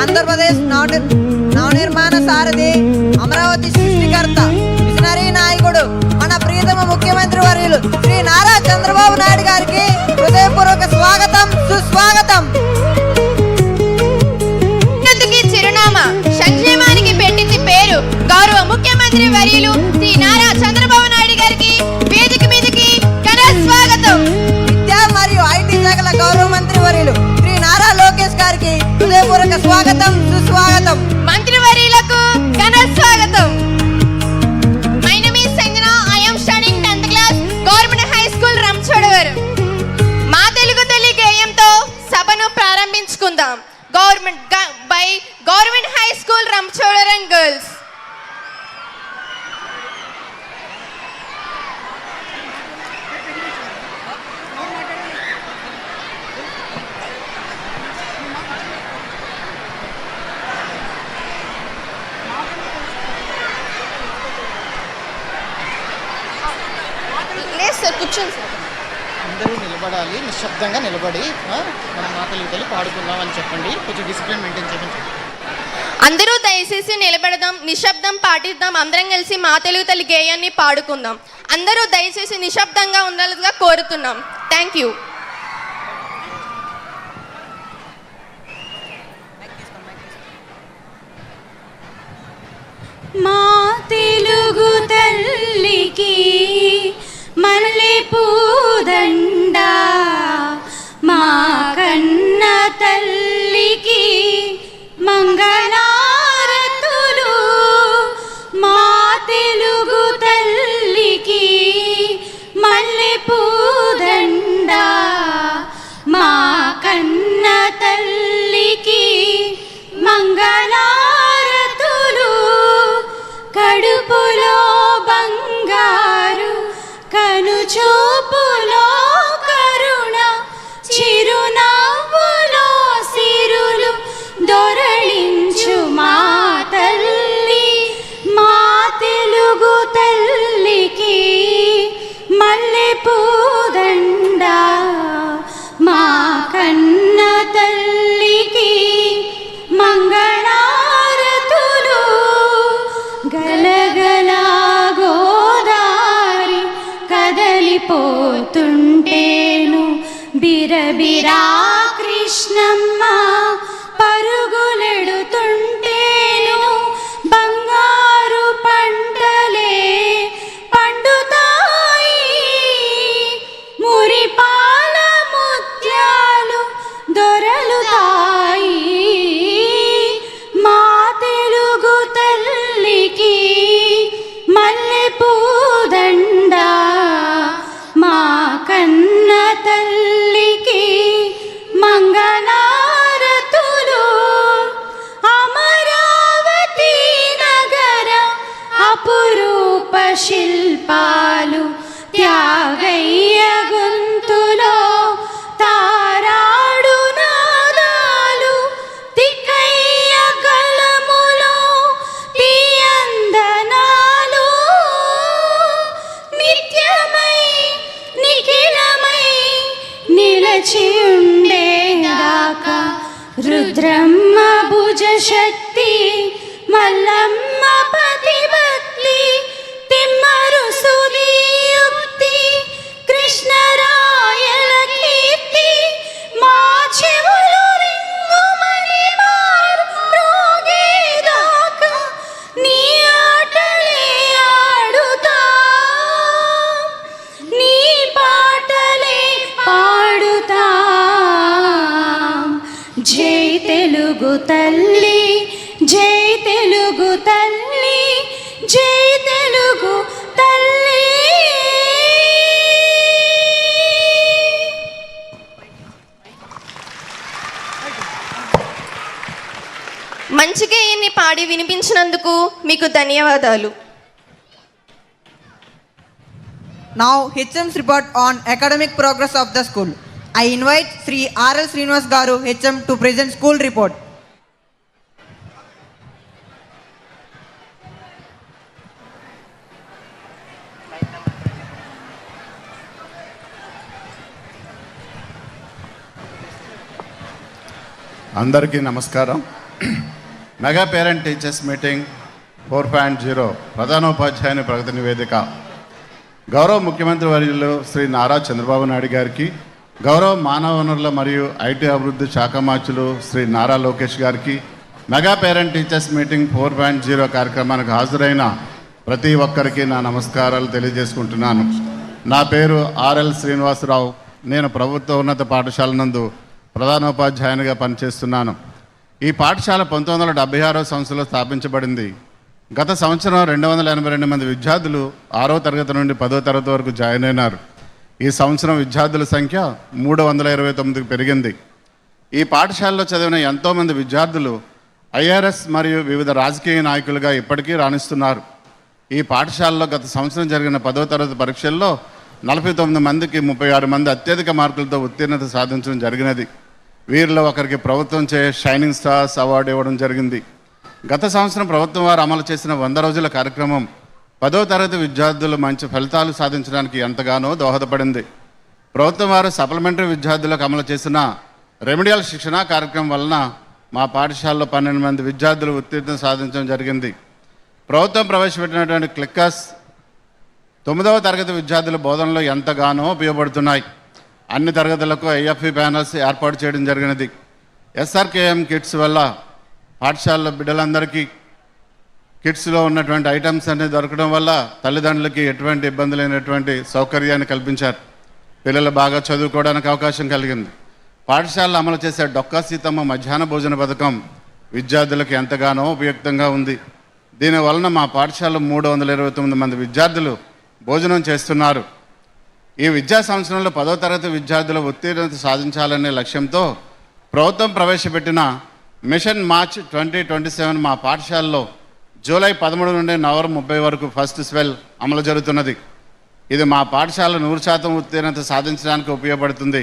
ఆంధ్రప్రదేశ్ నవనిర్మాణ సారథి, అమరావతి సృష్టికర్త, విజనరీ నాయకుడు, మన ప్రియతమ ముఖ్యమంత్రి వర్యులు శ్రీ నారా చంద్రబాబు నాయుడు గారికి హృదయపూర్వక స్వాగతం, సుస్వాగతం. చిరునామా సంక్షేమానికి పెట్టింది పేరు గౌరవ ముఖ్యమంత్రి వర్యులు శ్రీ నారా చంద్రబాబు నాయుడు గారికి వేదిక మీదకి ఘన స్వాగతం. విద్యా మరియు ఐటీ శాఖల గౌరవ మంత్రి వర్యులు శ్రీ నారా లోకేష్ గారికి హృదయపూర్వక స్వాగతం, సుస్వాగతం. మంత్రి వర్యులకు ఘన స్వాగతం. My name is Sanjana. I am studying 10th class government high school Rampachodavaram. మా తెలుగు తల్లి గేయంతో సభను ప్రారంభించుకుందాం. Government high school Rampachodavaram girls. అందరూ నిలబడాలి, నిశ్శబ్దంగా నిలబడి మన మాటలు పాడుకుందాం అని చెప్పండి. కొంచెం డిసిప్లిన్ మెయింటైన్ చేయమని. అందరూ దయచేసి నిలబడదాం, నిశ్శబ్దం పాటిద్దాం. అందరం కలిసి మా తెలుగు తల్లి గేయాన్ని పాడుకుందాం. అందరూ దయచేసి నిశ్శబ్దంగా ఉండాలిగా కోరుతున్నాం. Thank you. మా తెలుగు తల్లికి మల్లె పూదండ, మా కన్న తల్లికి మంగళారతులు. మా తెలుగు తల్లికి మల్లె పూదండ, మా కన్న తల్లికి మంగళారతులు. కడుపులో బంగారు, కనుచూపులో కరుణ, చిరునవ్వులో సిరులు దొరలించు మా తల్లి. మా తెలుగు తల్లికి మల్లె పూదండ, మా కన్న తల్లికి మంగళారతులు. గలగల గోదారి కదలిపోతుంటేను, బిరబిరా కృష్ణమ్మ పరుగులెడుతుంటేను, బంగారు పంటలే పండుతాయి, మురిపాల ముత్యాలు దొరలుతాయి. మా తెలుగు తల్లికి మల్లె పూదండ, మా కన్న తల్లికి మంగళారతులు. అమరావతి నగర అపురూప శిల్పాలు, త్యాగయ్య గొంతులో తారాడు నాదాలు, తిక్కయ్య కలములో తీయందనాలు. నిత్యమై నిఖిలమై నిలచి ఉండేదాకా రుద్రమ్మ భుజ శక్తి, మల్లమ్మ పతిభక్తి, తిమ్మరు సుదీయుక్తి, కృష్ణరాయల కీర్తి. మా చెవులు రింగుమని మ్రోగేదాకా నీ ఆటలే ఆడుతాం, నీ పాటలే పాడుతాం. జై తెలుగు తల్లి, జై తెలుగు తల్లి, జై తెలుగు తల్లి. మంచిగా ఈయన్ని పాడి వినిపించినందుకు మీకు ధన్యవాదాలు. Now HM's report on academic progress of the school. I invite Sri R.L. Srinivas Garu, HM, to present school report. అందరికీ నమస్కారం. మెగా పేరెంట్ టీచర్స్ మీటింగ్ 4.0 ప్రధానోపాధ్యాయుని ప్రగతి నివేదిక. గౌరవ ముఖ్యమంత్రి వర్యులు శ్రీ నారా చంద్రబాబు నాయుడు గారికి, గౌరవ మానవ వనరుల మరియు ఐటీ అభివృద్ధి శాఖ మార్చులు శ్రీ నారా లోకేష్ గారికి, మెగా పేరెంట్ టీచర్స్ మీటింగ్ 4.0 కార్యక్రమానికి హాజరైన ప్రతి ఒక్కరికి నా నమస్కారాలు తెలియజేసుకుంటున్నాను. నా పేరు ఆర్ఎల్ శ్రీనివాసరావు. నేను ప్రభుత్వ ఉన్నత పాఠశాల నందు ప్రధానోపాధ్యాయునిగా పనిచేస్తున్నాను. ఈ పాఠశాల 1976 సంవత్సరంలో స్థాపించబడింది. గత సంవత్సరం 282 మంది విద్యార్థులు 6వ తరగతి నుండి 10వ తరగతి వరకు జాయిన్ అయినారు. ఈ సంవత్సరం విద్యార్థుల సంఖ్య 329కి పెరిగింది. ఈ పాఠశాలలో చదివిన ఎంతోమంది విద్యార్థులు ఐఆర్ఎస్ మరియు వివిధ రాజకీయ నాయకులుగా ఇప్పటికీ రాణిస్తున్నారు. ఈ పాఠశాలలో గత సంవత్సరం జరిగిన 10వ తరగతి పరీక్షల్లో 49 మందికి 36 మంది అత్యధిక మార్కులతో ఉత్తీర్ణత సాధించడం జరిగినది. వీరిలో ఒకరికి ప్రభుత్వం చే షైనింగ్ స్టార్స్ అవార్డు ఇవ్వడం జరిగింది. గత సంవత్సరం ప్రభుత్వం వారు అమలు చేసిన 100 రోజుల కార్యక్రమం 10వ తరగతి విద్యార్థులు మంచి ఫలితాలు సాధించడానికి ఎంతగానో దోహదపడింది. ప్రభుత్వం వారు సప్లిమెంటరీ విద్యార్థులకు అమలు చేసిన రెమెడియల్ శిక్షణ కార్యక్రమం వలన మా పాఠశాలలో 12 మంది విద్యార్థులు ఉత్తీర్ణత సాధించడం జరిగింది. ప్రభుత్వం ప్రవేశపెట్టినటువంటి క్లిక్కర్స్ 9వ తరగతి విద్యార్థుల బోధనలో ఎంతగానో ఉపయోగపడుతున్నాయి. అన్ని తరగతులకు ఐఎఫ్ఈ ప్యానల్స్ ఏర్పాటు చేయడం జరిగినది. ఎస్ఆర్కేఎం కిట్స్ వల్ల పాఠశాలలో బిడ్డలందరికీ కిట్స్లో ఉన్నటువంటి ఐటమ్స్ అన్ని దొరకడం వల్ల తల్లిదండ్రులకి ఎటువంటి ఇబ్బంది లేనటువంటి సౌకర్యాన్ని కల్పించారు. పిల్లలు బాగా చదువుకోవడానికి అవకాశం కలిగింది. పాఠశాలలో అమలు చేసే డొక్కా సీతమ్మ మధ్యాహ్న భోజన పథకం విద్యార్థులకు ఎంతగానో ఉపయుక్తంగా ఉంది. దీనివలన మా పాఠశాలలో 329 మంది విద్యార్థులు భోజనం చేస్తున్నారు. ఈ విద్యా సంవత్సరంలో 10వ తరగతి విద్యార్థుల ఉత్తీర్ణత సాధించాలనే లక్ష్యంతో ప్రభుత్వం ప్రవేశపెట్టిన మిషన్ మార్చ్ 2027 మా పాఠశాలలో జూలై 13 నుండి నవంబర్ 30 వరకు ఫస్ట్ స్పెల్ అమలు జరుగుతున్నది. ఇది మా పాఠశాల 100% ఉత్తీర్ణత సాధించడానికి ఉపయోగపడుతుంది.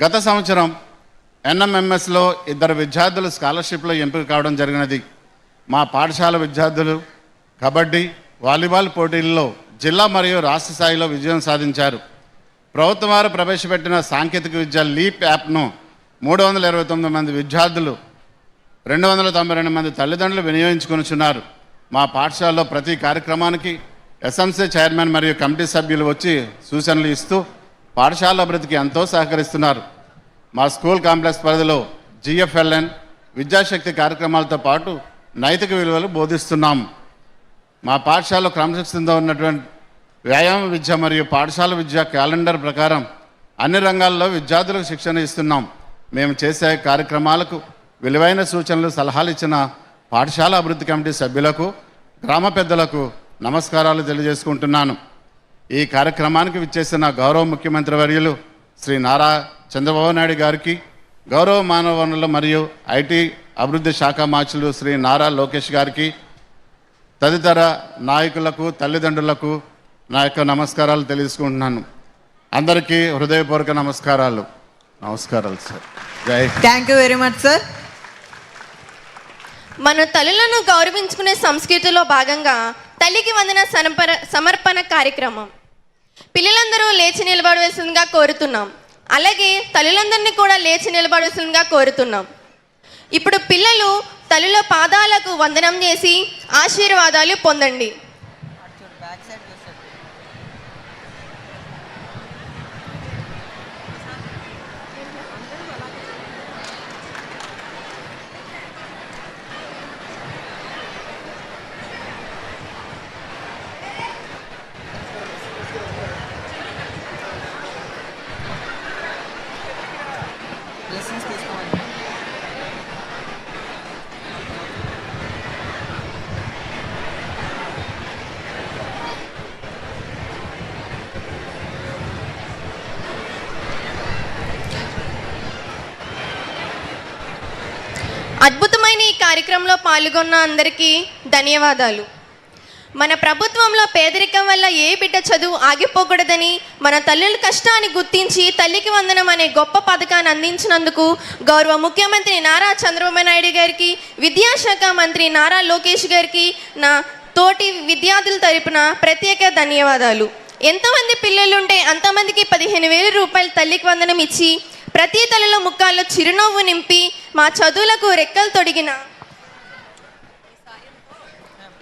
గత సంవత్సరం ఎన్ఎంఎంఎస్లో 2 విద్యార్థులు స్కాలర్షిప్లో ఎంపిక కావడం జరిగినది. మా పాఠశాల విద్యార్థులు కబడ్డీ, వాలీబాల్ పోటీల్లో జిల్లా మరియు రాష్ట్ర స్థాయిలో విజయం సాధించారు. ప్రభుత్వం వారు ప్రవేశపెట్టిన సాంకేతిక విద్య లీప్ యాప్ను 329 మంది విద్యార్థులు 292 మంది తల్లిదండ్రులు వినియోగించుకొనిచున్నారు. మా పాఠశాలలో ప్రతి కార్యక్రమానికి ఎస్ఎంసీ చైర్మన్ మరియు కమిటీ సభ్యులు వచ్చి సూచనలు ఇస్తూ పాఠశాల అభివృద్ధికి ఎంతో సహకరిస్తున్నారు. మా స్కూల్ కాంప్లెక్స్ పరిధిలో జిఎఫ్ఎల్ఎన్ విద్యాశక్తి కార్యక్రమాలతో పాటు నైతిక విలువలు బోధిస్తున్నాము. మా పాఠశాలలో క్రమశిక్షణతో ఉన్నటువంటి వ్యాయామ విద్య మరియు పాఠశాల విద్య క్యాలెండర్ ప్రకారం అన్ని రంగాల్లో విద్యార్థులకు శిక్షణ ఇస్తున్నాం. మేము చేసే కార్యక్రమాలకు విలువైన సూచనలు సలహాలు ఇచ్చిన పాఠశాల అభివృద్ధి కమిటీ సభ్యులకు, గ్రామ పెద్దలకు నమస్కారాలు తెలియజేసుకుంటున్నాను. ఈ కార్యక్రమానికి విచ్చేసిన గౌరవ ముఖ్యమంత్రి వర్యులు శ్రీ నారా చంద్రబాబు నాయుడు గారికి, గౌరవ మానవ వనరుల మరియు ఐటీ అభివృద్ధి శాఖ మార్చులు శ్రీ నారా లోకేష్ గారికి, తదితర నాయకులకు, తల్లిదండ్రులకు నా యొక్క నమస్కారాలు తెలియజేసుకుంటున్నాను. అందరికీ హృదయపూర్వక నమస్కారాలు. నమస్కారాలు సార్. జై Hind. Thank you very much sir. మన తల్లులను గౌరవించుకునే సంస్కృతిలో భాగంగా తల్లికి వందన సమర్పణ కార్యక్రమం. పిల్లలందరూ లేచి నిలబడవలసిందిగా కోరుతున్నాం. అలాగే తల్లులందరినీ కూడా లేచి నిలబడవలసిందిగా కోరుతున్నాం. ఇప్పుడు పిల్లలు తల్లుల పాదాలకు వందనం చేసి ఆశీర్వాదాలు పొందండి. అద్భుతమైన ఈ కార్యక్రమంలో పాల్గొన్న అందరికీ ధన్యవాదాలు. మన ప్రభుత్వంలో పేదరికం వల్ల ఏ బిడ్డ చదువు ఆగిపోకూడదని మన తల్లుల కష్టాన్ని గుర్తించి తల్లికి వందనం అనే గొప్ప పథకాన్ని అందించినందుకు గౌరవ ముఖ్యమంత్రి నారా చంద్రబాబు నాయుడు గారికి, విద్యాశాఖ మంత్రి నారా లోకేష్ గారికి నా తోటి విద్యార్థుల తరపున ప్రత్యేక ధన్యవాదాలు. ఎంతమంది పిల్లలుంటే అంతమందికి 15,000 రూపాయలు తల్లికి వందనం ఇచ్చి ప్రతి తల్లుల ముఖాల్లో చిరునవ్వు నింపి మా చదువులకు రెక్కలు తొడిగిన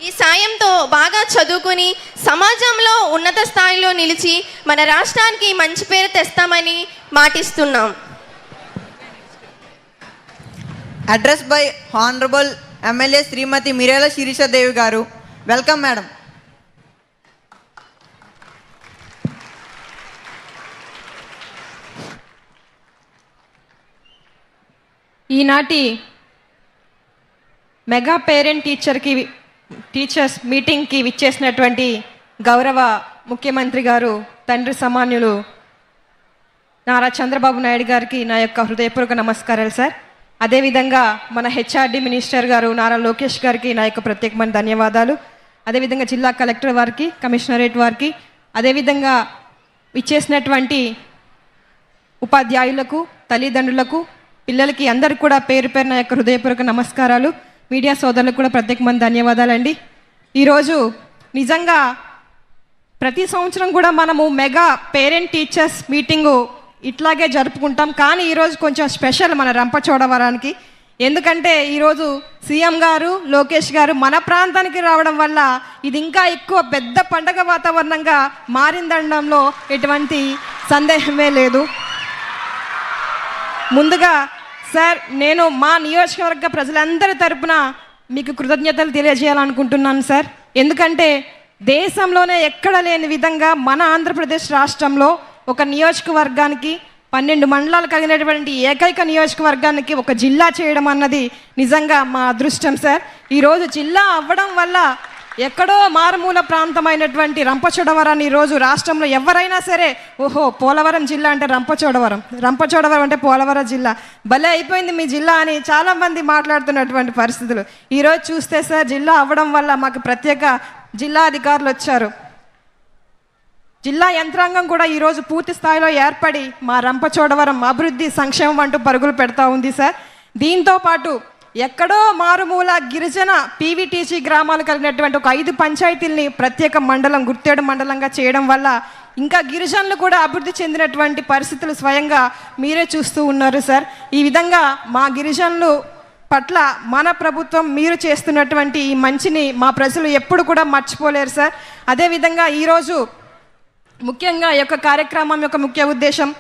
ఈ సాయంతో బాగా చదువుకుని సమాజంలో ఉన్నత స్థాయిలో నిలిచి మన రాష్ట్రానికి మంచి పేరు తెస్తామని మాటిస్తున్నాం. అడ్రస్ బై హానరబుల్ ఎమ్మెల్యే శ్రీమతి మిర్యాల శిరీషాదేవి గారు. Welcome madam. ఈనాటి మెగా పేరెంట్ టీచర్స్ మీటింగ్కి విచ్చేసినటువంటి గౌరవ ముఖ్యమంత్రి గారు, తండ్రి సమాన్యులు నారా చంద్రబాబు నాయుడు గారికి నా యొక్క హృదయపూర్వక నమస్కారాలు సార్. అదేవిధంగా మన హెచ్ఆర్డి మినిస్టర్ గారు నారా లోకేష్ గారికి నా యొక్క ప్రత్యేకమైన ధన్యవాదాలు. అదేవిధంగా జిల్లా కలెక్టర్ వారికి, కమిషనరేట్ వారికి, అదేవిధంగా విచ్చేసినటువంటి ఉపాధ్యాయులకు, తల్లిదండ్రులకు, పిల్లలకి అందరికీ కూడా పేరు పేరు నా యొక్క హృదయపూర్వక నమస్కారాలు. మీడియా సోదరులకు కూడా ప్రత్యేకమైన ధన్యవాదాలండి. ఈరోజు నిజంగా ప్రతి సంవత్సరం కూడా మనము మెగా పేరెంట్ టీచర్స్ మీటింగు ఇట్లాగే జరుపుకుంటాం. కానీ ఈరోజు కొంచెం స్పెషల్ మన రంపచోడవరానికి. ఎందుకంటే ఈరోజు సీఎం గారు, లోకేష్ గారు మన ప్రాంతానికి రావడం వల్ల ఇది ఇంకా ఎక్కువ పెద్ద పండగ వాతావరణంగా మారిందనడంలో ఎటువంటి సందేహమే లేదు. ముందుగా సార్, నేను మా నియోజకవర్గ ప్రజలందరి తరపున మీకు కృతజ్ఞతలు తెలియజేయాలనుకుంటున్నాను సార్. ఎందుకంటే దేశంలోనే ఎక్కడ లేని విధంగా మన ఆంధ్రప్రదేశ్ రాష్ట్రంలో ఒక నియోజకవర్గానికి 12 మండలాలు కలిగినటువంటి ఏకైక నియోజకవర్గానికి ఒక జిల్లా చేయడం అన్నది నిజంగా మా అదృష్టం సార్. ఈరోజు జిల్లా అవ్వడం వల్ల ఎక్కడో మారుమూల ప్రాంతమైనటువంటి రంపచోడవరాన్ని ఈరోజు రాష్ట్రంలో ఎవరైనా సరే, ఓహో పోలవరం జిల్లా అంటే రంపచోడవరం అంటే పోలవరం జిల్లా, భలే అయిపోయింది మీ జిల్లా అని చాలామంది మాట్లాడుతున్నటువంటి పరిస్థితులు. ఈరోజు చూస్తే సార్, జిల్లా అవ్వడం వల్ల మాకు ప్రత్యేక జిల్లా అధికారులు వచ్చారు. జిల్లా యంత్రాంగం కూడా ఈరోజు పూర్తి స్థాయిలో ఏర్పడి మా రంపచోడవరం అభివృద్ధి, సంక్షేమం అంటూ పరుగులు పెడతా ఉంది సార్. దీంతో పాటు ఎక్కడో మారుమూల గిరిజన పీవీటీసీ గ్రామాలు కలిగినటువంటి ఒక 5 పంచాయతీల్ని ప్రత్యేక మండలం, గుర్తేడు మండలంగా చేయడం వల్ల ఇంకా గిరిజనులు కూడా అభివృద్ధి చెందినటువంటి పరిస్థితులు స్వయంగా మీరే చూస్తూ ఉన్నారు సార్. ఈ విధంగా మా గిరిజనులు పట్ల మన ప్రభుత్వం మీరు చేస్తున్నటువంటి ఈ మంచిని మా ప్రజలు ఎప్పుడు కూడా మర్చిపోలేరు సార్. అదేవిధంగా ఈరోజు ముఖ్యంగా ఈ యొక్క కార్యక్రమం యొక్క ముఖ్య ఉద్దేశం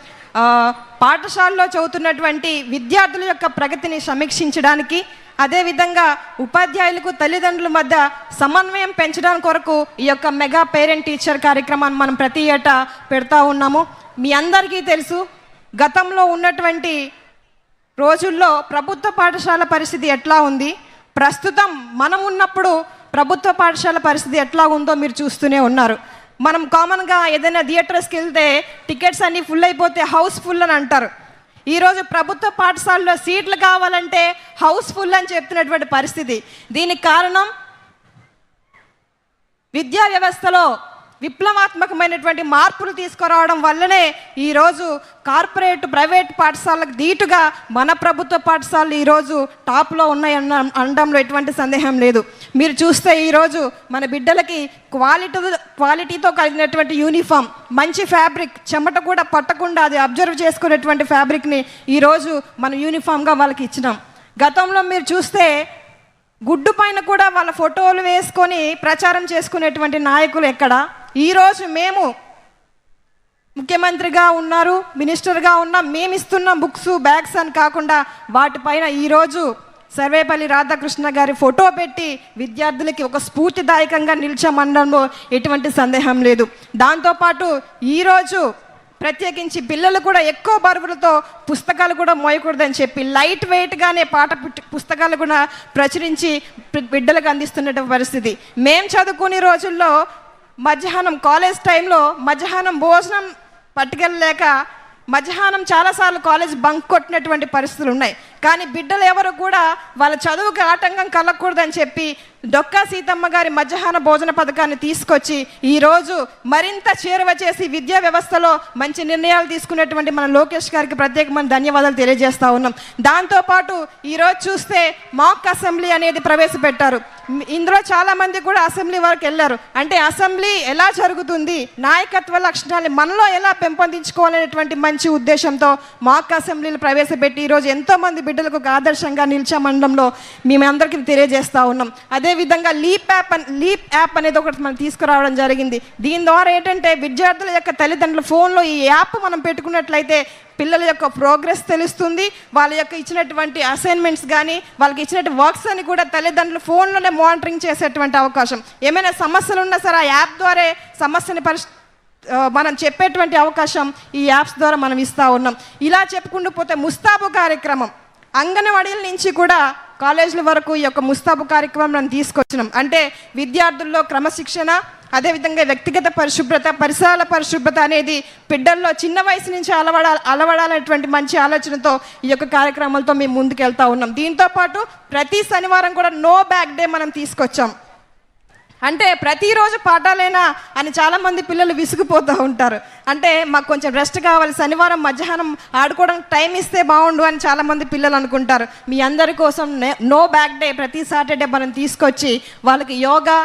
పాఠశాలలో చదువుతున్నటువంటి విద్యార్థుల యొక్క ప్రగతిని సమీక్షించడానికి, అదేవిధంగా ఉపాధ్యాయులకు, తల్లిదండ్రుల మధ్య సమన్వయం పెంచడానికి కొరకు ఈ యొక్క మెగా పేరెంట్ టీచర్ కార్యక్రమాన్ని మనం ప్రతి ఏటా పెడతా ఉన్నాము. మీ అందరికీ తెలుసు, గతంలో ఉన్నటువంటి రోజుల్లో ప్రభుత్వ పాఠశాల పరిస్థితి ఎట్లా ఉంది, ప్రస్తుతం మనం ఉన్నప్పుడు ప్రభుత్వ పాఠశాల పరిస్థితి ఎట్లా ఉందో మీరు చూస్తూనే ఉన్నారు. మనం కామన్గా ఏదైనా థియేటర్స్కి వెళ్తే టికెట్స్ అన్నీ ఫుల్ అయిపోతే హౌస్ఫుల్ అని అంటారు. ఈరోజు ప్రభుత్వ పాఠశాలలో సీట్లు కావాలంటే హౌస్ఫుల్ అని చెప్తున్నటువంటి పరిస్థితి. దీనికి కారణం విద్యా వ్యవస్థలో విప్లవాత్మకమైనటువంటి మార్పులు తీసుకురావడం వల్లనే ఈరోజు కార్పొరేట్, ప్రైవేట్ పాఠశాలకు ధీటుగా మన ప్రభుత్వ పాఠశాలలు ఈరోజు టాప్లో అనడంలో ఎటువంటి సందేహం లేదు. మీరు చూస్తే ఈరోజు మన బిడ్డలకి క్వాలిటీతో కలిగినటువంటి యూనిఫామ్, మంచి ఫ్యాబ్రిక్, చెమట కూడా పట్టకుండా అది అబ్జర్వ్ చేసుకునేటువంటి ఫ్యాబ్రిక్ని ఈరోజు మనం యూనిఫామ్గా వాళ్ళకి ఇచ్చినాం. గతంలో మీరు చూస్తే గుడ్డు పైన కూడా వాళ్ళ ఫోటోలు వేసుకొని ప్రచారం చేసుకునేటువంటి నాయకులు ఎక్కడ. ఈరోజు మేము ముఖ్యమంత్రిగా ఉన్నారు, మినిస్టర్గా ఉన్నాం, మేము ఇస్తున్న బుక్స్, బ్యాగ్స్ అని కాకుండా వాటిపైన ఈరోజు సర్వేపల్లి రాధాకృష్ణ గారి ఫోటో పెట్టి విద్యార్థులకి ఒక స్ఫూర్తిదాయకంగా నిలిచామనడంలో ఎటువంటి సందేహం లేదు. దాంతోపాటు ఈరోజు ప్రత్యేకించి పిల్లలు కూడా ఎక్కువ బరువులతో పుస్తకాలు కూడా మోయకూడదని చెప్పి లైట్ వెయిట్గానే పుస్తకాలు కూడా ప్రచురించి బిడ్డలకు అందిస్తున్న పరిస్థితి. మేము చదువుకునే రోజుల్లో మధ్యాహ్నం కాలేజ్ టైంలో మధ్యాహ్నం భోజనం పట్టుకెళ్ళలేక మధ్యాహ్నం చాలాసార్లు కాలేజ్ బంక్ కొట్టినటువంటి పరిస్థితులు ఉన్నాయి. కానీ బిడ్డలు ఎవరు కూడా వాళ్ళ చదువుకి ఆటంకం కలగకూడదని చెప్పి డొక్కా సీతమ్మ గారి మధ్యాహ్న భోజన పథకాన్ని తీసుకొచ్చి ఈరోజు మరింత చేరువ చేసి విద్యా వ్యవస్థలో మంచి నిర్ణయాలు తీసుకునేటువంటి మన లోకేష్ గారికి ప్రత్యేకమైన ధన్యవాదాలు తెలియజేస్తూ ఉన్నాం. దాంతోపాటు ఈరోజు చూస్తే మాక్ అసెంబ్లీ అనేది ప్రవేశపెట్టారు. ఇందులో చాలా మంది కూడా అసెంబ్లీ వరకు వెళ్ళారు. అంటే అసెంబ్లీ ఎలా జరుగుతుంది, నాయకత్వ లక్షణాలు మనలో ఎలా పెంపొందించుకోవాలనేటువంటి మంచి ఉద్దేశంతో మాక్ అసెంబ్లీలు ప్రవేశపెట్టి ఈరోజు ఎంతోమంది బిడ్డలకు ఒక ఆదర్శంగా నిలిచామండంలో మేమందరికీ తెలియజేస్తూ ఉన్నాం. అదేవిధంగా లీప్ యాప్ అనేది ఒకటి మనం తీసుకురావడం జరిగింది. దీని ద్వారా ఏంటంటే విద్యార్థుల యొక్క తల్లిదండ్రుల ఫోన్లో ఈ యాప్ మనం పెట్టుకున్నట్లయితే పిల్లల యొక్క ప్రోగ్రెస్ తెలుస్తుంది. వాళ్ళ యొక్క ఇచ్చినటువంటి అసైన్మెంట్స్ కానీ వాళ్ళకి ఇచ్చినటువంటి వర్క్స్ అని కూడా తల్లిదండ్రులు ఫోన్లోనే మానిటరింగ్ చేసేటువంటి అవకాశం. ఏమైనా సమస్యలు ఉన్నా సరే ఆ యాప్ ద్వారా సమస్యని మనం చెప్పేటువంటి అవకాశం ఈ యాప్స్ ద్వారా మనం ఇస్తూ ఉన్నాం. ఇలా చెప్పుకుంటూ పోతే ముస్తాబు కార్యక్రమం అంగన్వాడీల నుంచి కూడా కాలేజీల వరకు ఈ యొక్క ముస్తాబు కార్యక్రమం మనం తీసుకొచ్చినాం. అంటే విద్యార్థుల్లో క్రమశిక్షణ, అదేవిధంగా వ్యక్తిగత పరిశుభ్రత, పరిసరాల పరిశుభ్రత అనేది బిడ్డల్లో చిన్న వయసు నుంచి అలవడాలనేటువంటి మంచి ఆలోచనతో ఈ యొక్క కార్యక్రమాలతో మేము ముందుకు వెళ్తూ ఉన్నాం. దీంతోపాటు ప్రతి శనివారం కూడా నో బ్యాగ్ డే మనం తీసుకొచ్చాం. అంటే ప్రతిరోజు పాఠాలేనా అని చాలామంది పిల్లలు విసిగిపోతూ ఉంటారు. అంటే మాకు కొంచెం రెస్ట్ కావాలి, శనివారం మధ్యాహ్నం ఆడుకోవడానికి టైం ఇస్తే బాగుండు అని చాలామంది పిల్లలు అనుకుంటారు. మీ అందరి కోసం నో బ్యాగ్ డే ప్రతి సాటర్డే మనం తీసుకొచ్చి వాళ్ళకి యోగా,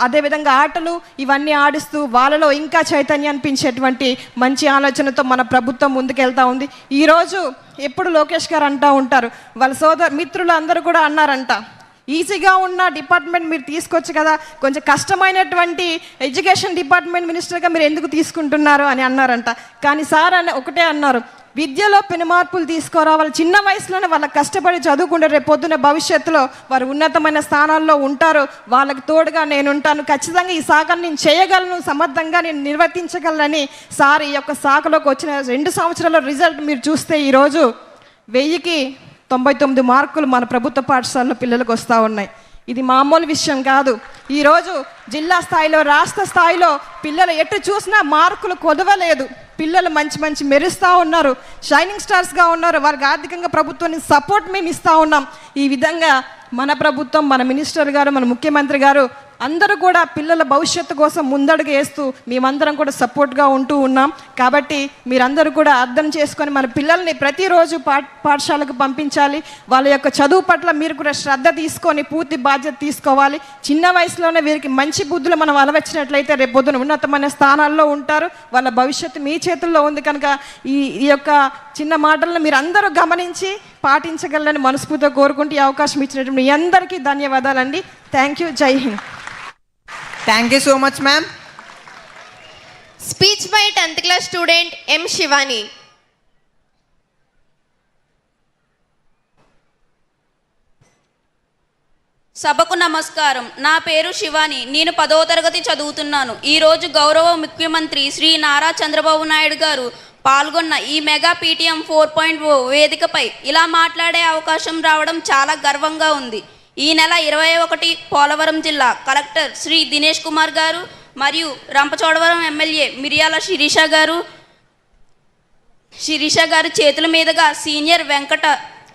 అదేవిధంగా ఆటలు ఇవన్నీ ఆడిస్తూ వాళ్ళలో ఇంకా చైతన్యాన్ని పెంచేటువంటి మంచి ఆలోచనతో మన ప్రభుత్వం ముందుకెళ్తా ఉంది. ఈరోజు ఎప్పుడు లోకేష్ గారు అంటూ ఉంటారు, వాళ్ళ మిత్రులు అందరూ కూడా అన్నారంట, ఈజీగా ఉన్న డిపార్ట్మెంట్ మీరు తీసుకొచ్చు కదా, కొంచెం కష్టమైనటువంటి ఎడ్యుకేషన్ డిపార్ట్మెంట్ మినిస్టర్గా మీరు ఎందుకు తీసుకుంటున్నారు అని అన్నారంట. కానీ సార్ ఒకటే అన్నారు, విద్యలో పెనుమార్పులు తీసుకురావాలి. చిన్న వయసులోనే వాళ్ళకి కష్టపడి చదువుకుంటే రేపు పొద్దున్న భవిష్యత్తులో వారు ఉన్నతమైన స్థానాల్లో ఉంటారు. వాళ్ళకి తోడుగా నేను ఉంటాను, ఖచ్చితంగా ఈ శాఖను నేను చేయగలను, సమర్థంగా నేను నిర్వర్తించగలనని సార్ ఈ యొక్క శాఖలోకి వచ్చిన 2 సంవత్సరాల రిజల్ట్ మీరు చూస్తే ఈరోజు 1000కి 99 మార్కులు మన ప్రభుత్వ పాఠశాలలో పిల్లలకు వస్తూ ఉన్నాయి. ఇది మామూలు విషయం కాదు. ఈరోజు జిల్లా స్థాయిలో, రాష్ట్ర స్థాయిలో పిల్లలు ఎటు చూసినా మార్కులు కొదవలేదు. పిల్లలు మంచి మెరుస్తూ ఉన్నారు, షైనింగ్ స్టార్స్గా ఉన్నారు. వారికి ఆర్థికంగా ప్రభుత్వాన్ని సపోర్ట్ మేము ఇస్తూ ఉన్నాం. ఈ విధంగా మన ప్రభుత్వం, మన మినిస్టర్ గారు, మన ముఖ్యమంత్రి గారు అందరూ కూడా పిల్లల భవిష్యత్తు కోసం ముందడుగు వేస్తూ మేమందరం కూడా సపోర్ట్గా ఉంటూ ఉన్నాం. కాబట్టి మీరందరూ కూడా అర్థం చేసుకొని మన పిల్లల్ని ప్రతిరోజు పాఠశాలకు పంపించాలి. వాళ్ళ యొక్క చదువు పట్ల మీరు కూడా శ్రద్ధ తీసుకొని పూర్తి బాధ్యత తీసుకోవాలి. చిన్న వయసులోనే వీరికి మంచి బుద్ధులు మనం అలవర్చినట్లయితే రేపు పొద్దున ఉన్నతమైన స్థానాల్లో ఉంటారు. వాళ్ళ భవిష్యత్తు మీ చేతుల్లో ఉంది కనుక ఈ యొక్క చిన్న మాటలను మీరు అందరూ గమనించి పాటించగలరని మనస్ఫూర్తిగా కోరుకుంటూ ఈ అవకాశం ఇచ్చినటువంటి మీ అందరికీ ధన్యవాదాలండి. Thank you. జై Hind. Thank you so much ma'am. Speech by 10th class student M Shivani. సభకు నమస్కారం. నా పేరు శివాని. నేను 10వ తరగతి చదువుతున్నాను. ఈరోజు గౌరవ ముఖ్యమంత్రి శ్రీ నారా చంద్రబాబు నాయుడు గారు పాల్గొన్న ఈ మెగా PTM 4.0 వేదికపై ఇలా మాట్లాడే అవకాశం రావడం చాలా గర్వంగా ఉంది. ఈ నెల 21 పోలవరం జిల్లా కలెక్టర్ శ్రీ దినేష్ కుమార్ గారు మరియు రంపచోడవరం ఎమ్మెల్యే మిరియాల శిరీష గారు చేతుల మీదుగా senior Venkata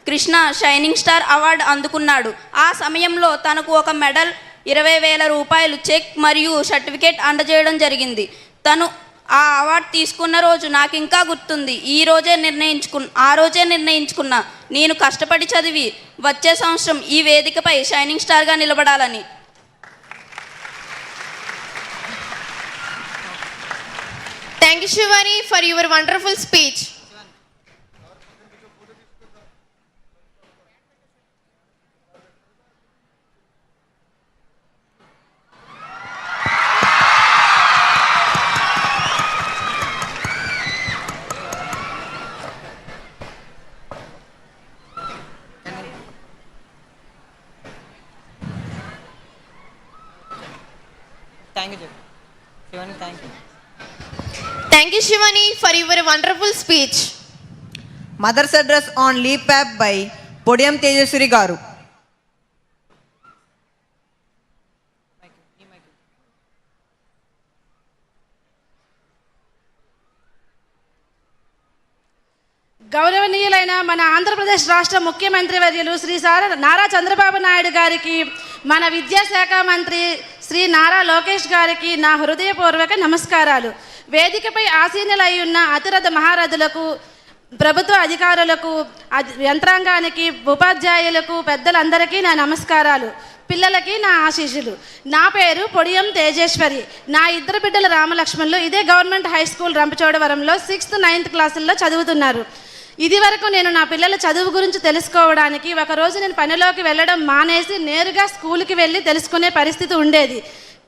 Krishna shining star award అందుకున్నాడు. ఆ సమయంలో తనకు ఒక మెడల్, 20,000 రూపాయలు చెక్ మరియు సర్టిఫికేట్ అందజేయడం జరిగింది. తను ఆ అవార్డు తీసుకున్న రోజు నాకు ఇంకా గుర్తుంది. ఆ రోజే నిర్ణయించుకున్నా నేను కష్టపడి చదివి వచ్చే సంవత్సరం ఈ వేదికపై షైనింగ్ స్టార్గా నిలబడాలని. Thank you Shivani for your wonderful speech. Thank you Shivani for your wonderful speech. Mother's address on Leap App by Podium Tejaswari Garu. గౌరవనీయులైన మన ఆంధ్రప్రదేశ్ రాష్ట్ర ముఖ్యమంత్రి వర్యులు శ్రీ నారా చంద్రబాబు నాయుడు గారికి, మన విద్యాశాఖ మంత్రి శ్రీ నారా లోకేష్ గారికి నా హృదయపూర్వక నమస్కారాలు. వేదికపై ఆసీనులై ఉన్న అతిరథ మహారథులకు, ప్రభుత్వ అధికారులకు, యంత్రాంగానికి, ఉపాధ్యాయులకు, పెద్దలందరికీ నా నమస్కారాలు. పిల్లలకి నా ఆశీస్సులు. నా పేరు పొడియం తేజేశ్వరి. నా ఇద్దరు బిడ్డల రామలక్ష్మణులు ఇదే government high school రంపచోడవరంలో 6th 9th క్లాసుల్లో చదువుతున్నారు. ఇది వరకు నేను నా పిల్లల చదువు గురించి తెలుసుకోవడానికి ఒకరోజు నేను పనిలోకి వెళ్ళడం మానేసి నేరుగా స్కూల్కి వెళ్ళి తెలుసుకునే పరిస్థితి ఉండేది.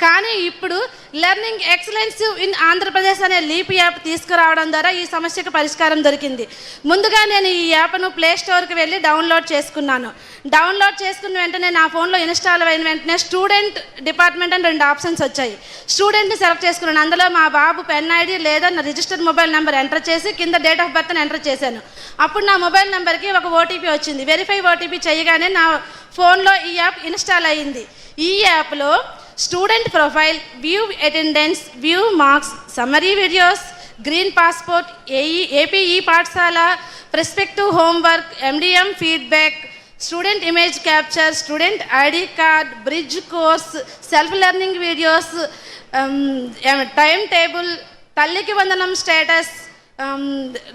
కానీ ఇప్పుడు లెర్నింగ్ ఎక్సలెన్సివ్ ఇన్ ఆంధ్రప్రదేశ్ అనే లీప్ యాప్ తీసుకురావడం ద్వారా ఈ సమస్యకు పరిష్కారం దొరికింది. ముందుగా నేను ఈ యాప్ను ప్లే స్టోర్కి వెళ్ళి డౌన్లోడ్ చేసుకున్నాను. డౌన్లోడ్ చేసుకున్న వెంటనే నా ఫోన్లో ఇన్స్టాల్ అయిన వెంటనే స్టూడెంట్ డిపార్ట్మెంట్ అని 2 ఆప్షన్స్ వచ్చాయి. స్టూడెంట్ని సెలెక్ట్ చేసుకున్నాను. అందులో మా బాబు పెన్ ఐడి లేదా నా రిజిస్టర్డ్ మొబైల్ నెంబర్ ఎంటర్ చేసి కింద డేట్ ఆఫ్ బర్త్ని ఎంటర్ చేశాను. అప్పుడు నా మొబైల్ నెంబర్కి ఒక ఓటీపీ వచ్చింది. వెరిఫై ఓటీపీ చేయగానే నా ఫోన్లో ఈ యాప్ ఇన్స్టాల్ అయ్యింది. ఈ యాప్లో student profile, view attendance, view marks, summary videos, green passport, APE పాఠశాల, perspective homework, MDM feedback, student image capture, student ID card, bridge course, self learning videos, time table, తల్లికి వందనం స్టేటస్,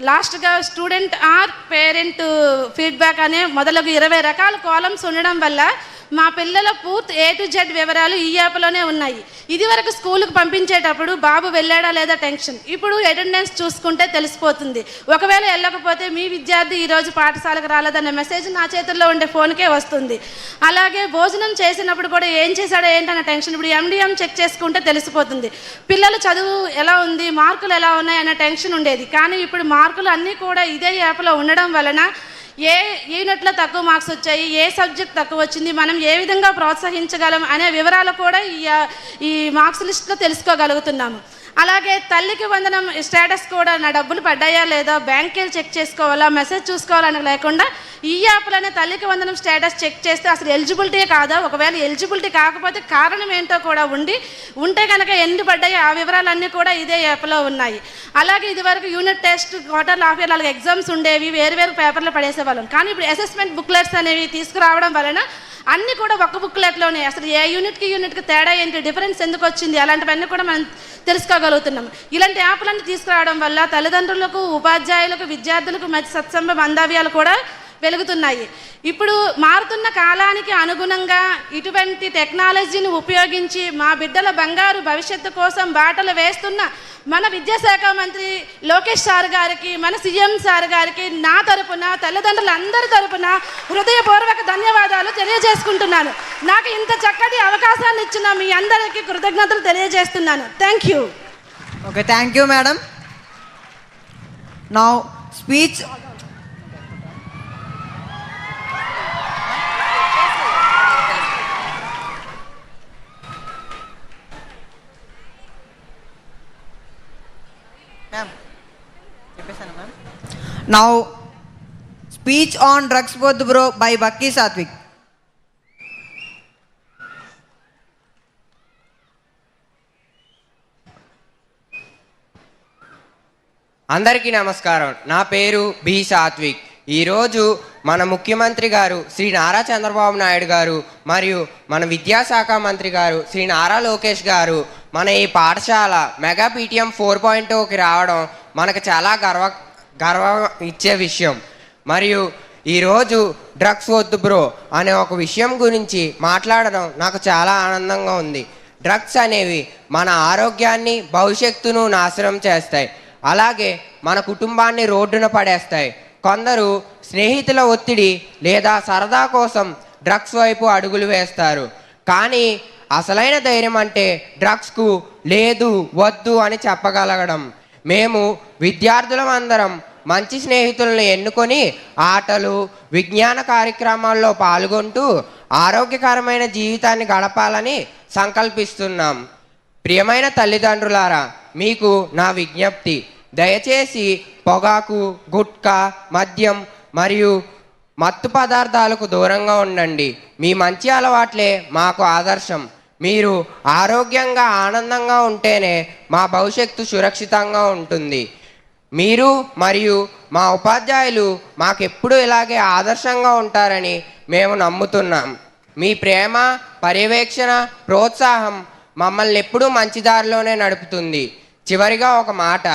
లాస్ట్గా student or parent feedback అనే మొదలగు 20 రకాల columns ఉండడం వల్ల మా పిల్లల పూర్తి A to Z వివరాలు ఈ యాప్లోనే ఉన్నాయి. ఇది వరకు స్కూల్కి పంపించేటప్పుడు బాబు వెళ్ళాడా లేదా టెన్షన్. ఇప్పుడు అటెండెన్స్ చూసుకుంటే తెలిసిపోతుంది. ఒకవేళ వెళ్ళకపోతే మీ విద్యార్థి ఈరోజు పాఠశాలకు రాలేదన్న మెసేజ్ నా చేతుల్లో ఉండే ఫోన్కే వస్తుంది. అలాగే భోజనం చేసినప్పుడు కూడా ఏం చేశాడో ఏంటన్న టెన్షన్. ఇప్పుడు MDM చెక్ చేసుకుంటే తెలిసిపోతుంది. పిల్లల చదువు ఎలా ఉంది, మార్కులు ఎలా ఉన్నాయి అన్న టెన్షన్ ఉండేది. కానీ ఇప్పుడు మార్కులు అన్నీ కూడా ఇదే యాప్లో ఉండడం వలన ఏ యూనిట్లో తక్కువ మార్క్స్ వచ్చాయి, ఏ సబ్జెక్ట్ తక్కువ వచ్చింది, మనం ఏ విధంగా ప్రోత్సహించగలం అనే వివరాలు కూడా ఈ మార్క్స్ లిస్ట్లో తెలుసుకోగలుగుతున్నాము. అలాగే తల్లికి వందనం స్టేటస్ కూడా నా డబ్బులు పడ్డాయా లేదా, బ్యాంక్కి వెళ్ళి చెక్ చేసుకోవాలా, మెసేజ్ చూసుకోవాలని లేకుండా ఈ యాప్లోనే తల్లికి వందనం స్టేటస్ చెక్ చేస్తే అసలు ఎలిజిబిలిటీ కాదా, ఒకవేళ ఎలిజిబిలిటీ కాకపోతే కారణం ఏంటో కూడా ఉంటే కనుక ఎన్ని పడ్డాయో ఆ వివరాలన్నీ కూడా ఇదే యాప్లో ఉన్నాయి. అలాగే ఇదివరకు unit test, quarterly half year అలాగే ఎగ్జామ్స్ ఉండేవి, వేరు పేపర్లు పడేసేవాళ్ళం. కానీ ఇప్పుడు అసెస్మెంట్ బుక్లెట్స్ అనేవి తీసుకురావడం వలన అన్నీ కూడా ఒక్క బుక్లెట్లోనే అసలు ఏ యూనిట్కి తేడా ఏంటి, డిఫరెన్స్ ఎందుకు వచ్చింది, అలాంటివన్నీ కూడా మనం తెలుసుకోగలుగుతున్నాం. ఇలాంటి యాప్లన్నీ తీసుకురావడం వల్ల తల్లిదండ్రులకు, ఉపాధ్యాయులకు, విద్యార్థులకు మధ్య సత్సంబ బాంధవ్యాలు కూడా వెలుగుతున్నాయి. ఇప్పుడు మారుతున్న కాలానికి అనుగుణంగా ఇటువంటి టెక్నాలజీని ఉపయోగించి మా బిడ్డల బంగారు భవిష్యత్తు కోసం బాటలు వేస్తున్న మన విద్యాశాఖ మంత్రి లోకేష్ సార్ గారికి, మన సీఎం సార్ గారికి నా తరపున, తల్లిదండ్రులందరి తరపున హృదయపూర్వక ధన్యవాదాలు తెలియజేసుకుంటున్నాను. నాకు ఇంత చక్కటి అవకాశాన్ని ఇచ్చిన మీ అందరికీ కృతజ్ఞతలు తెలియజేస్తున్నాను. Thank you. Okay, thank you madam. Now speech Now, speech on drugs both bro by Bakki Satvik. అందరికీ నమస్కారం. నా పేరు బి సాత్విక్. ఈరోజు మన ముఖ్యమంత్రి గారు శ్రీ నారా చంద్రబాబు నాయుడు గారు మరియు మన విద్యాశాఖ మంత్రి గారు శ్రీ నారా లోకేష్ గారు మన ఈ పాఠశాల మెగా PTM 4.0కి రావడం మనకు చాలా గర్వం ఇచ్చే విషయం. మరియు ఈరోజు డ్రగ్స్ వద్దు బ్రో అనే ఒక విషయం గురించి మాట్లాడడం నాకు చాలా ఆనందంగా ఉంది. డ్రగ్స్ అనేవి మన ఆరోగ్యాన్ని, భవిష్యత్తును నాశనం చేస్తాయి. అలాగే మన కుటుంబాన్ని రోడ్డున పడేస్తాయి. కొందరు స్నేహితుల ఒత్తిడి లేదా సరదా కోసం డ్రగ్స్ వైపు అడుగులు వేస్తారు. కానీ అసలైన ధైర్యం అంటే డ్రగ్స్కు లేదు, వద్దు అని చెప్పగలగడం. మేము విద్యార్థులం అందరం మంచి స్నేహితులను ఎన్నుకొని ఆటలు, విజ్ఞాన కార్యక్రమాల్లో పాల్గొంటూ ఆరోగ్యకరమైన జీవితాన్ని గడపాలని సంకల్పిస్తున్నాం. ప్రియమైన తల్లిదండ్రులారా, మీకు నా విజ్ఞప్తి, దయచేసి పొగాకు, గుట్కా, మద్యం మరియు మత్తు పదార్థాలకు దూరంగా ఉండండి. మీ మంచి అలవాట్లే మాకు ఆదర్శం. మీరు ఆరోగ్యంగా, ఆనందంగా ఉంటేనే మా భవిష్యత్తు సురక్షితంగా ఉంటుంది. మీరు మరియు మా ఉపాధ్యాయులు మాకెప్పుడు ఇలాగే ఆదర్శంగా ఉంటారని మేము నమ్ముతున్నాం. మీ ప్రేమ, పర్యవేక్షణ, ప్రోత్సాహం మమ్మల్ని ఎప్పుడూ మంచి దారిలోనే నడుపుతుంది. చివరిగా ఒక మాట,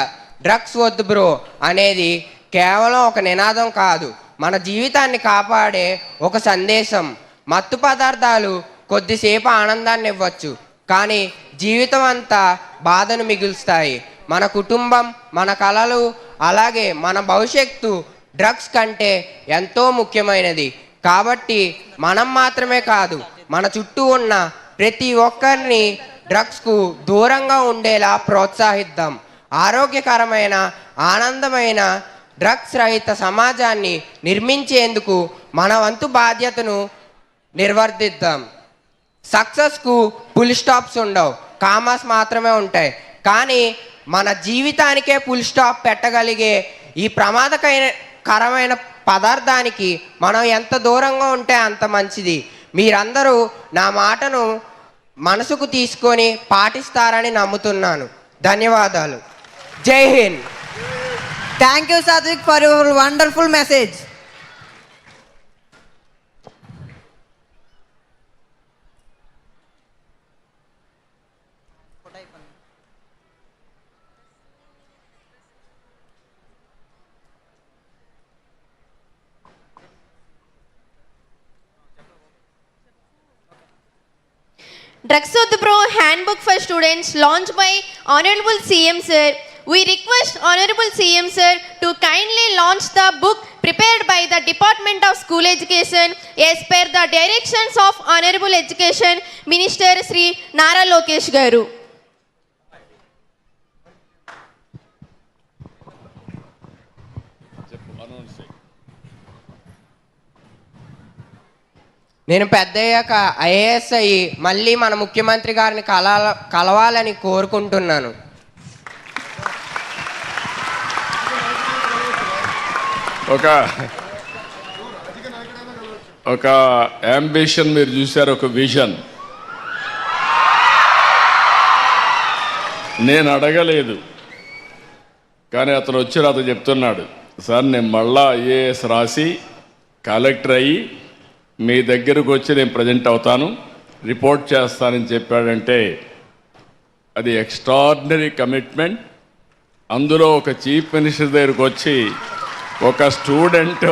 డ్రగ్స్ వద్దు బ్రో అనేది కేవలం ఒక నినాదం కాదు, మన జీవితాన్ని కాపాడే ఒక సందేశం. మత్తు పదార్థాలు కొద్దిసేపు ఆనందాన్ని ఇవ్వచ్చు, కానీ జీవితం అంతా బాధను మిగులుస్తాయి. మన కుటుంబం, మన కలలు, అలాగే మన భవిష్యత్తు డ్రగ్స్ కంటే ఎంతో ముఖ్యమైనది. కాబట్టి మనం మాత్రమే కాదు, మన చుట్టూ ఉన్న ప్రతి ఒక్కరిని డ్రగ్స్కు దూరంగా ఉండేలా ప్రోత్సహిద్దాం. ఆరోగ్యకరమైన, ఆనందమైన, డ్రగ్స్ రహిత సమాజాన్ని నిర్మించేందుకు మన వంతు బాధ్యతను నిర్వర్తిద్దాం. సక్సెస్కు ఫుల్ స్టాప్స్ ఉండవు, కామాస్ మాత్రమే ఉంటాయి. కానీ మన జీవితానికే ఫుల్ స్టాప్ పెట్టగలిగే ఈ ప్రమాదకరమైన పదార్థానికి మనం ఎంత దూరంగా ఉంటే అంత మంచిది. మీరందరూ నా మాటను మనసుకు తీసుకొని పాటిస్తారని నమ్ముతున్నాను. ధన్యవాదాలు. జై Hind. Thank you Satvik for your wonderful message. Drugs Sodhu Pro Handbook for Students launched by Honorable CM Sir. We request Honorable CM Sir to kindly launch the book prepared by the Department of School Education as per the directions of Honorable Education Minister Sri Nara Lokesh Garu. నేను పెద్దయ్యాక IAS అయ్యి మళ్ళీ మన ముఖ్యమంత్రి గారిని కలవాలని కోరుకుంటున్నాను. ఒక అంబిషన్ మీరు చూశారు, ఒక విజన్. నేను అడగలేదు, కానీ అతను వచ్చి నాతో చెప్తున్నాడు, సార్ నేను మళ్ళా ఐఏఎస్ రాసి కలెక్టర్ అయ్యి మీ దగ్గరకు వచ్చి నేను ప్రజెంట్ అవుతాను, రిపోర్ట్ చేస్తానని చెప్పాడంటే అది ఎక్స్ట్రాడినరీ కమిట్మెంట్. అందులో ఒక చీఫ్ మినిస్టర్ దగ్గరకు వచ్చి ఒక స్టూడెంట్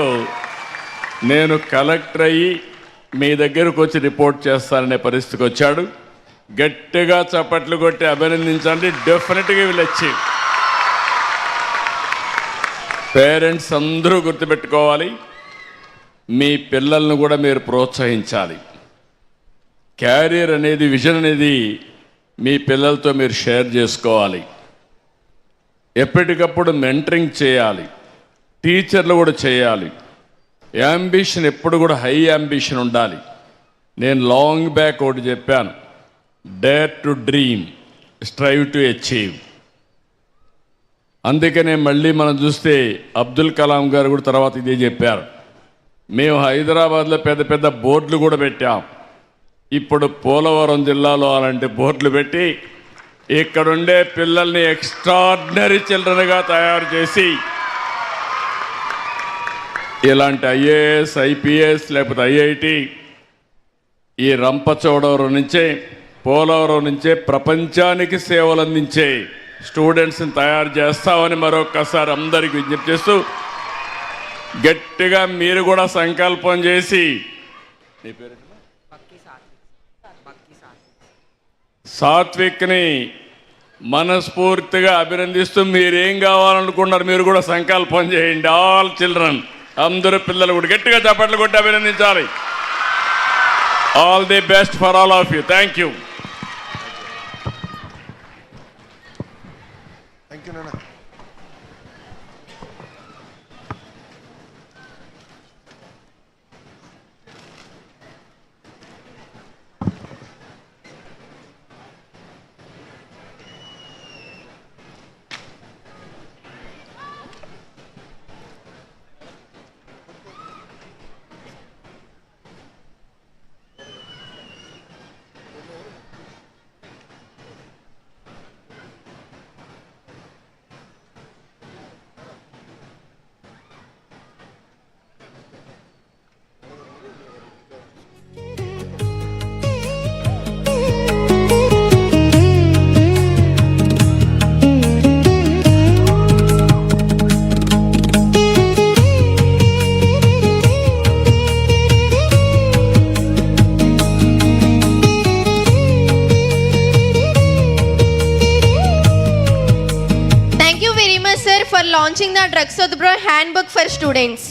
నేను కలెక్టర్ అయ్యి మీ దగ్గరకు వచ్చి రిపోర్ట్ చేస్తాననే పరిస్థితికి వచ్చాడు. గట్టిగా చప్పట్లు కొట్టి అభినందించండి. డెఫినెట్గా విల్ అచీవ్. పేరెంట్స్ అందరూ గుర్తుపెట్టుకోవాలి, మీ పిల్లలను కూడా మీరు ప్రోత్సహించాలి. క్యారియర్ అనేది, విజన్ అనేది మీ పిల్లలతో మీరు షేర్ చేసుకోవాలి. ఎప్పటికప్పుడు మెంటరింగ్ చేయాలి, టీచర్లు కూడా చేయాలి. యాంబిషన్ ఎప్పుడు కూడా హై యాంబిషన్ ఉండాలి. నేను లాంగ్ బ్యాక్ ఒకటి చెప్పాను, dare to dream, strive to achieve. అందుకనే మళ్ళీ మనం చూస్తే అబ్దుల్ కలాం గారు కూడా తర్వాత ఇదే చెప్పారు. మేము హైదరాబాద్లో పెద్ద పెద్ద బోర్డులు కూడా పెట్టాం. ఇప్పుడు పోలవరం జిల్లాలో అలాంటి బోర్డులు పెట్టి ఇక్కడుండే పిల్లల్ని ఎక్స్ట్రాడినరీ చిల్డ్రన్గా తయారు చేసి ఇలాంటి ఐఏఎస్, ఐపీఎస్ లేకపోతే ఐఐటి ఈ రంపచోడవరం నుంచే, పోలవరం నుంచే ప్రపంచానికి సేవలు అందించే స్టూడెంట్స్ని తయారు చేస్తామని మరొక్కసారి అందరికీ విజ్ఞప్తి చేస్తూ, గట్టిగా మీరు కూడా సంకల్పం చేసి సాత్విక్ని మనస్ఫూర్తిగా అభినందిస్తూ మీరేం కావాలనుకున్నారు మీరు కూడా సంకల్పం చేయండి. ఆల్ చిల్డ్రన్, అందరూ పిల్లలు కూడా గట్టిగా చప్పట్లు కొట్టి అభినందించాలి. All the best for all of you. Thank you. launching the Drugs Sodhbro handbook for students.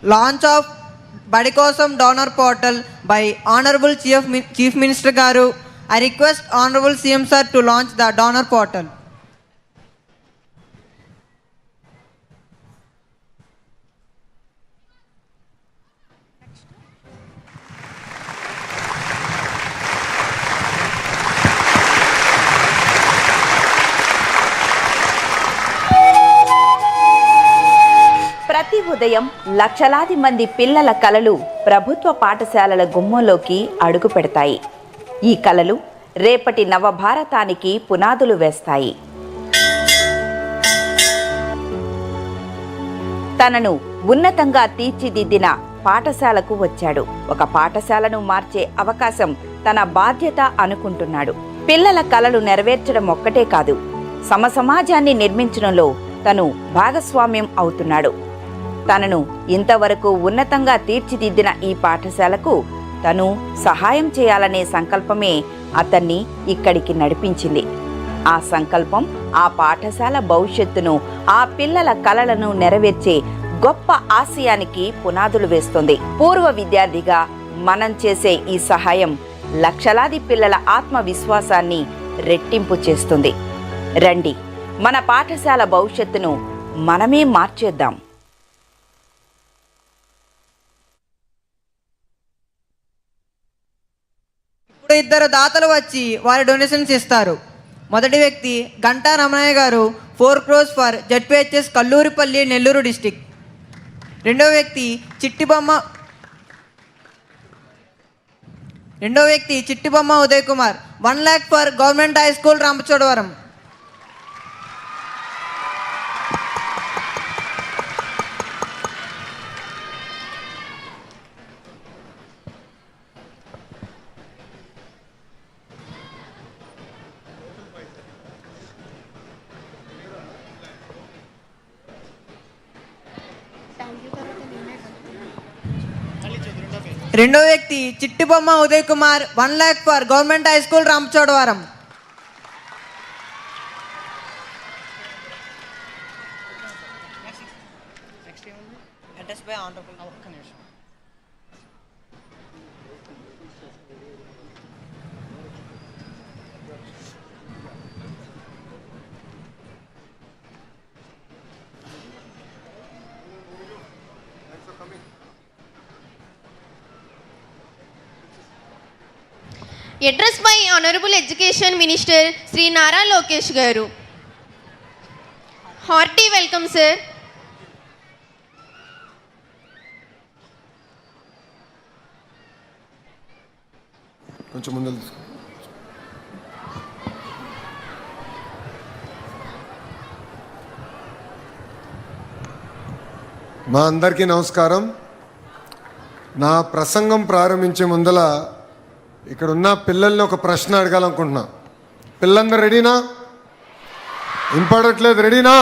Launch of Badi Kosam Donor Portal by Honorable Chief Minister Garu. I request Honorable CM Sir to launch the donor portal. ప్రతి ఉదయం లక్షలాది మంది పిల్లల కలలు ప్రభుత్వ పాఠశాలల గుమ్మంలోకి అడుగు పెడతాయి. ఈ కలలు రేపటి నవభారతానికి పునాదులు వేస్తాయి. తనను ఉన్నతంగా తీర్చిదిద్దిన పాఠశాలకు వచ్చాడు. ఒక పాఠశాలను మార్చే అవకాశం తన బాధ్యత అనుకుంటున్నాడు. పిల్లల కలలు నెరవేర్చడం ఒక్కటే కాదు, సమసమాజాన్ని నిర్మించడంలో తను భాగస్వామ్యం అవుతున్నాడు. తనను ఇంతవరకు ఉన్నతంగా తీర్చిదిద్దిన ఈ పాఠశాలకు తను సహాయం చేయాలనే సంకల్పమే అతన్ని ఇక్కడికి నడిపించింది. ఆ సంకల్పం ఆ పాఠశాల భవిష్యత్తును, ఆ పిల్లల కలలను నెరవేర్చే గొప్ప ఆశయానికి పునాదులు వేస్తుంది. పూర్వ విద్యార్థిగా మనం చేసే ఈ సహాయం లక్షలాది పిల్లల ఆత్మవిశ్వాసాన్ని రెట్టింపు చేస్తుంది. రండి, మన పాఠశాల భవిష్యత్తును మనమే మార్చేద్దాం. ఇప్పుడు ఇద్దరు దాతలు వచ్చి వారి డొనేషన్స్ ఇస్తారు. మొదటి వ్యక్తి Ganta Ramanaiah garu 4 crores for ZPHS Kalluripalli Nellore district. రెండో వ్యక్తి Chittibomma Uday Kumar 1 lakh for government high school Rampachodavaram. రెండో వ్యక్తి Chittibomma Uday Kumar 1 lakh for government high school Rampachodavaram. Address by Honorable Education Minister Sri Nara Lokesh Garu. Hearty welcome, sir. కొంచెం ముందు మా అందరికీ నమస్కారం. నా ప్రసంగం ప్రారంభించే ముందల ఇక్కడ ఉన్న పిల్లల్ని ఒక ప్రశ్న అడగాలనుకుంటున్నా. పిల్లలందరూ రెడీనా? ఇంపాడట్లేదు, రెడీనా?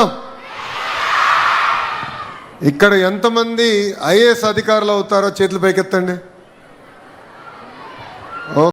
ఇక్కడ ఎంతమంది ఐఏఎస్ అధికారులు అవుతారో చేతులు పైకెత్తండి.